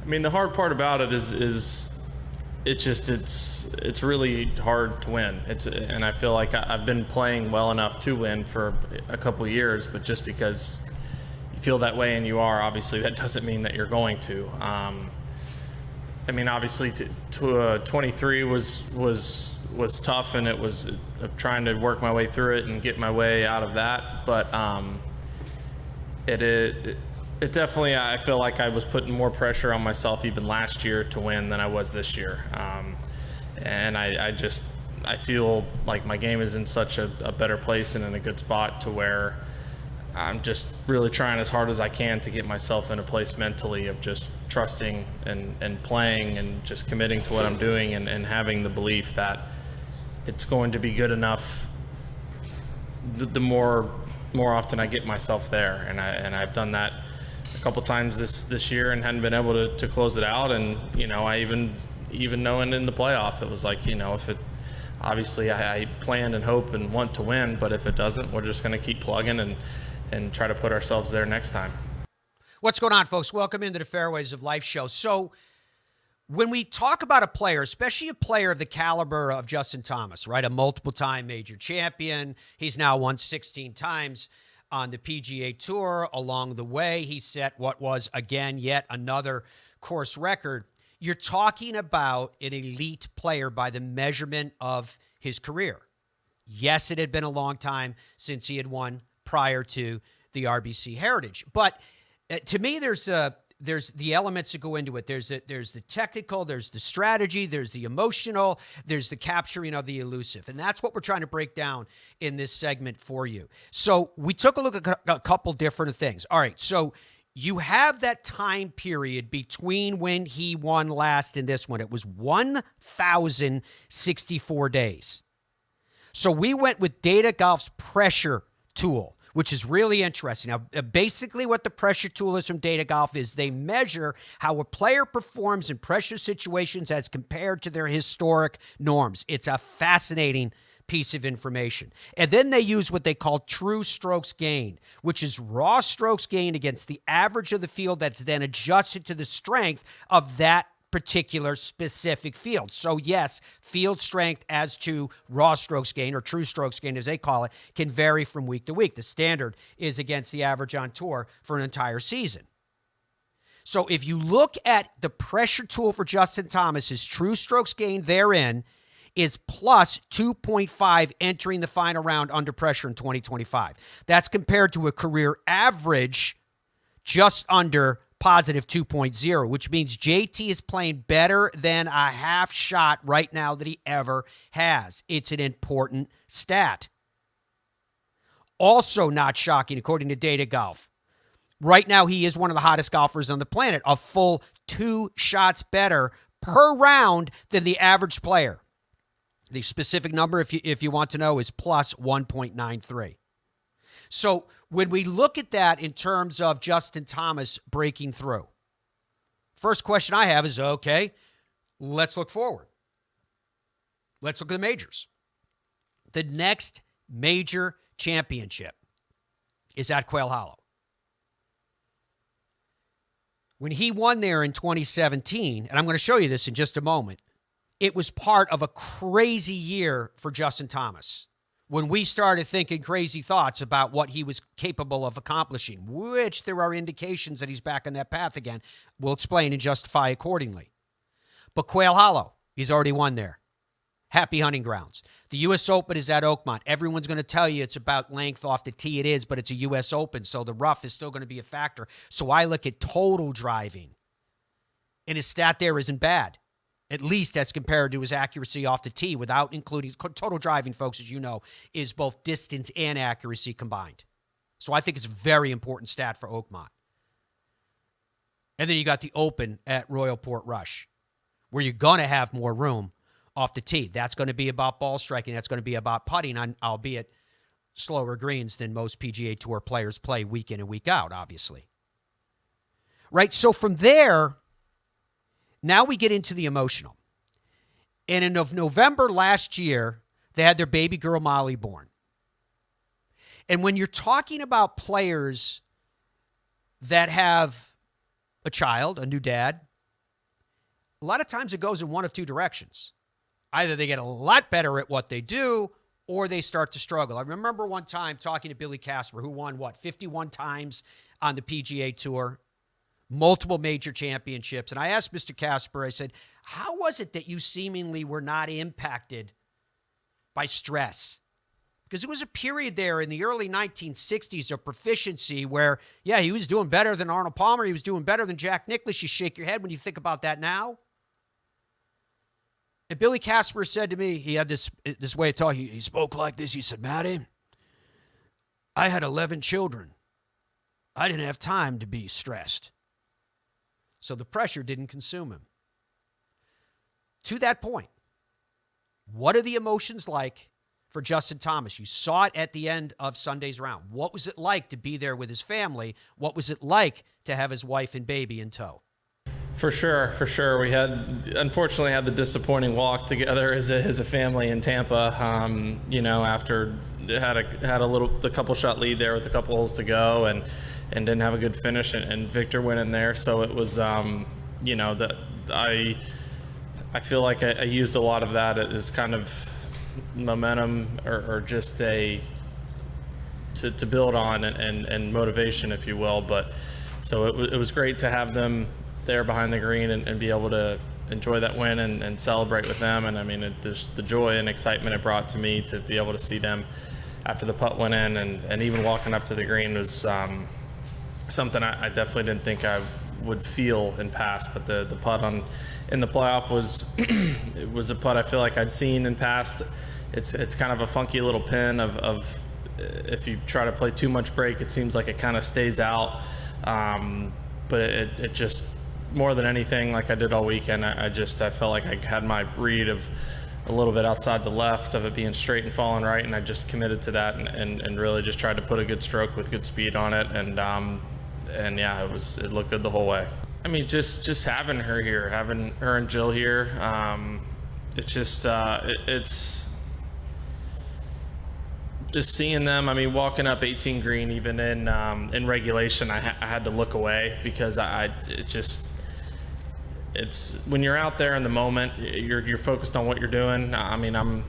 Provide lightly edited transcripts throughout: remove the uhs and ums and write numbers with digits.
I mean, the hard part about it is it's really hard to win. And I feel like I've been playing well enough to win for a couple of years, but just because you feel that way and you are, obviously that doesn't mean that you're going to. I mean, obviously, 23 was tough, and it was trying to work my way through it and get my way out of that. But it definitely, I feel like I was putting more pressure on myself even last year to win than I was this year. And I feel like my game is in such a better place and in a good spot to where I'm just really trying as hard as I can to get myself in a place mentally of just trusting and playing and just committing to what I'm doing and having the belief that it's going to be good enough the more often I get myself there. And I've done that a couple times this year and hadn't been able to close it out. And, you know, I even knowing in the playoff, it was like, you know, if it, obviously I plan and hope and want to win, but if it doesn't, we're just going to keep plugging and try to put ourselves there next time. What's going on, folks? Welcome into the Fairways of Life show. So when we talk about a player, especially a player of the caliber of Justin Thomas, right, a multiple-time major champion, he's now won 16 times on the PGA Tour. Along the way, he set what was, again, yet another course record. You're talking about an elite player by the measurement of his career. Yes, it had been a long time since he had won prior to the RBC Heritage. But to me, there's the elements that go into it. There's the technical, there's the strategy, there's the emotional, there's the capturing of the elusive. And that's what we're trying to break down in this segment for you. So we took a look at a couple different things. All right, so you have that time period between when he won last and this one. It was 1,064 days. So we went with Data Golf's pressure tool, which is really interesting. Now, basically what the pressure tool is from Data Golf is they measure how a player performs in pressure situations as compared to their historic norms. It's a fascinating piece of information. And then they use what they call true strokes gained, which is raw strokes gained against the average of the field that's then adjusted to the strength of that particular specific field. So yes, field strength as to raw strokes gain, or true strokes gain as they call it, can vary from week to week. The standard is against the average on tour for an entire season. So if you look at the pressure tool for Justin Thomas, his true strokes gain therein is plus 2.5 entering the final round under pressure in 2025. That's compared to a career average just under positive 2.0, which means JT is playing better than a half shot right now that he ever has. It's an important stat. Also not shocking, according to Data Golf. Right now, he is one of the hottest golfers on the planet, a full 2 shots better per round than the average player. The specific number, if you want to know, is plus 1.93. So when we look at that in terms of Justin Thomas breaking through, first question I have is, okay, let's look forward. Let's look at the majors. The next major championship is at Quail Hollow. When he won there in 2017, and I'm going to show you this in just a moment, it was part of a crazy year for Justin Thomas. When we started thinking crazy thoughts about what he was capable of accomplishing, which there are indications that he's back on that path again. We'll explain and justify accordingly. But Quail Hollow, he's already won there. Happy hunting grounds. The U.S. Open is at Oakmont. Everyone's going to tell you it's about length off the tee. It is, but it's a U.S. Open, so the rough is still going to be a factor. So I look at total driving, and his stat there isn't bad, at least as compared to his accuracy off the tee, without including total driving, folks, as you know, is both distance and accuracy combined. So I think it's a very important stat for Oakmont. And then you got the Open at Royal Port Rush, where you're going to have more room off the tee. That's going to be about ball striking. That's going to be about putting, on, albeit slower greens than most PGA Tour players play week in and week out, obviously. Right? So from there, now we get into the emotional. And in November last year, they had their baby girl Molly born. And when you're talking about players that have a child, a new dad, a lot of times it goes in one of two directions. Either they get a lot better at what they do, or they start to struggle. I remember one time talking to Billy Casper, who won, 51 times on the PGA Tour, multiple major championships. And I asked Mr. Casper, I said, how was it that you seemingly were not impacted by stress? Because it was a period there in the early 1960s of proficiency where, yeah, he was doing better than Arnold Palmer. He was doing better than Jack Nicklaus. You shake your head when you think about that now. And Billy Casper said to me, he had this way of talking. He spoke like this. He said, Matty, I had 11 children. I didn't have time to be stressed. So the pressure didn't consume him. To that point, what are the emotions like for Justin Thomas? You saw it at the end of Sunday's round. What was it like to be there with his family? What was it like to have his wife and baby in tow? For sure. We unfortunately had the disappointing walk together as a family in Tampa. After had a couple shot lead there with a couple holes to go, and didn't have a good finish, and Victor went in there. So it was, I feel like I used a lot of that as kind of momentum or just to build on and motivation, if you will. But so it was great to have them there behind the green and be able to enjoy that win and celebrate with them. And I mean, there's the joy and excitement it brought to me to be able to see them after the putt went in, and even walking up to the green was something I definitely didn't think I would feel in past. But the putt in the playoff it was a putt I feel like I'd seen in past. It's kind of a funky little pin of if you try to play too much break, it seems like it kind of stays out. But it just, more than anything, like I did all weekend, I felt like I had my read of a little bit outside the left of it being straight and falling right, and I just committed to that and really just tried to put a good stroke with good speed on it, and yeah, it looked good the whole way. I mean, just having her here, having her and Jill here, it's just it's just seeing them. I mean, walking up 18 green, even in regulation, I had to look away because it's when you're out there in the moment, you're focused on what you're doing. I mean,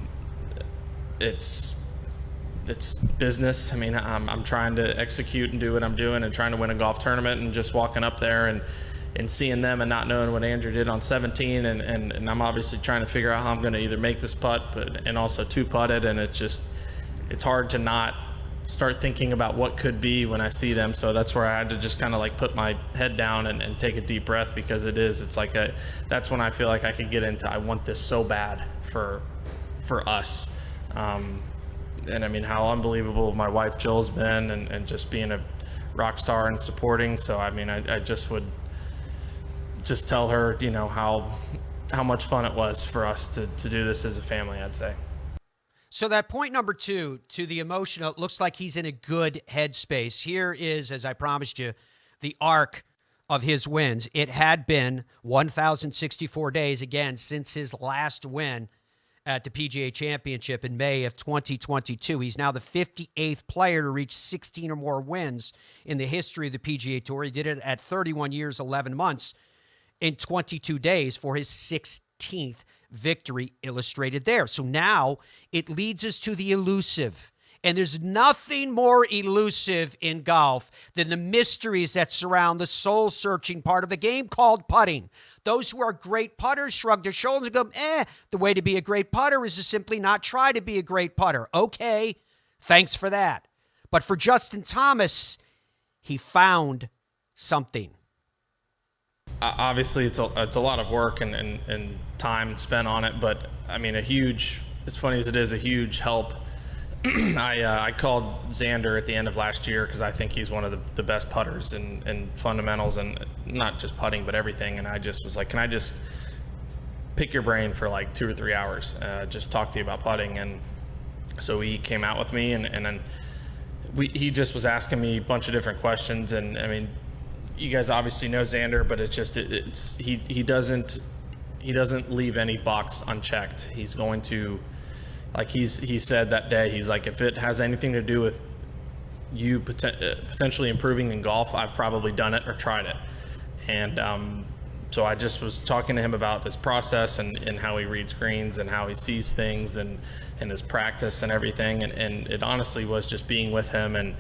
it's business. I mean, I'm trying to execute and do what I'm doing and trying to win a golf tournament, and just walking up there and seeing them and not knowing what Andrew did on 17, and I'm obviously trying to figure out how I'm going to either make this putt and also two putt it, and it's hard to not start thinking about what could be when I see them. So that's where I had to just kind of like put my head down and take a deep breath, because it's like that's when I feel like I could get into, I want this so bad for us. And I mean, how unbelievable my wife Jill's been, and just being a rock star and supporting. So I mean, I just would just tell her, how much fun it was for us to do this as a family, I'd say. So that point number 2, to the emotional, it looks like he's in a good headspace. Here is, as I promised you, the arc of his wins. It had been 1,064 days, again, since his last win at the PGA Championship in May of 2022. He's now the 58th player to reach 16 or more wins in the history of the PGA Tour. He did it at 31 years, 11 months, in 22 days for his 16th victory, illustrated there. So now it leads us to the elusive. And there's nothing more elusive in golf than the mysteries that surround the soul-searching part of the game called putting. Those who are great putters shrug their shoulders and go, the way to be a great putter is to simply not try to be a great putter. Okay, thanks for that. But for Justin Thomas, he found something. Obviously, it's a lot of work and time spent on it, but I mean, as funny as it is, a huge help. I called Xander at the end of last year because I think he's one of the best putters in fundamentals, and not just putting, but everything. And I just was like, can I just pick your brain for like 2 or 3 hours, just talk to you about putting? And so he came out with me, and then he just was asking me a bunch of different questions. And I mean, you guys obviously know Xander, but he doesn't leave any box unchecked. He's going to, like he said that day, he's like, if it has anything to do with you potentially improving in golf, I've probably done it or tried it. And So I just was talking to him about his process and how he reads greens and how he sees things and his practice and everything. And it honestly was just being with him, and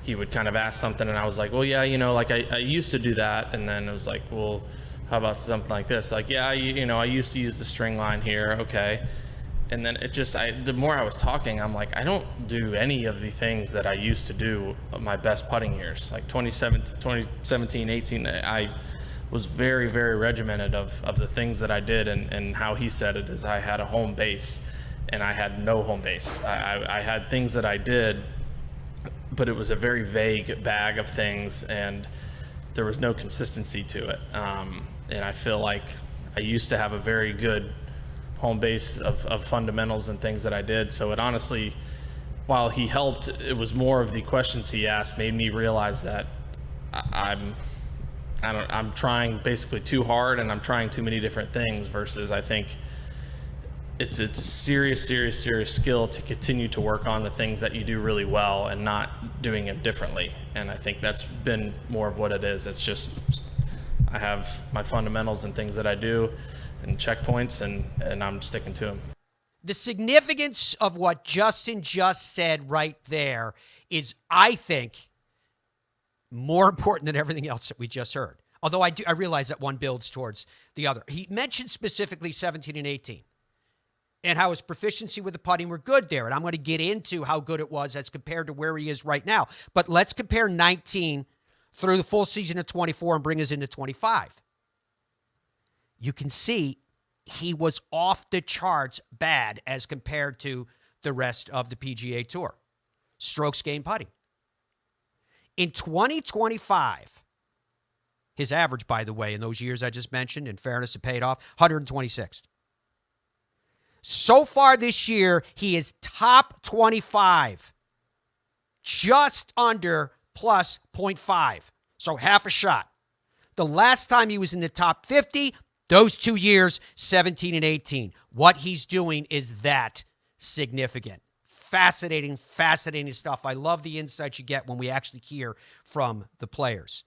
he would kind of ask something and I was like, well, yeah, like I used to do that. And then it was like, well, how about something like this? Like, yeah, I used to use the string line here. Okay. And then it just, the more I was talking, I'm like, I don't do any of the things that I used to do my best putting years. Like 2017, 18, I was very, very regimented of the things that I did. And how he said it is I had a home base and I had no home base. I had things that I did, but it was a very vague bag of things and there was no consistency to it. And I feel like I used to have a very good home base of fundamentals and things that I did. So it honestly, while he helped, it was more of the questions he asked made me realize that I'm trying basically too hard and I'm trying too many different things versus I think it's a serious skill to continue to work on the things that you do really well and not doing it differently. And I think that's been more of what it is. It's just I have my fundamentals and things that I do and checkpoints, and I'm sticking to them. The significance of what Justin just said right there is, I think, more important than everything else that we just heard. Although I realize that one builds towards the other. He mentioned specifically 17 and 18 and how his proficiency with the putting were good there. And I'm going to get into how good it was as compared to where he is right now. But let's compare 19 through the full season of 24 and bring us into 25. You can see he was off the charts bad as compared to the rest of the PGA Tour. Strokes gained putting. In 2025, his average, by the way, in those years I just mentioned, in fairness, it paid off, 126th. So far this year, he is top 25, just under plus 0.5, so half a shot. The last time he was in the top 50, those 2 years, 17 and 18. What he's doing is that significant. Fascinating stuff. I love the insights you get when we actually hear from the players.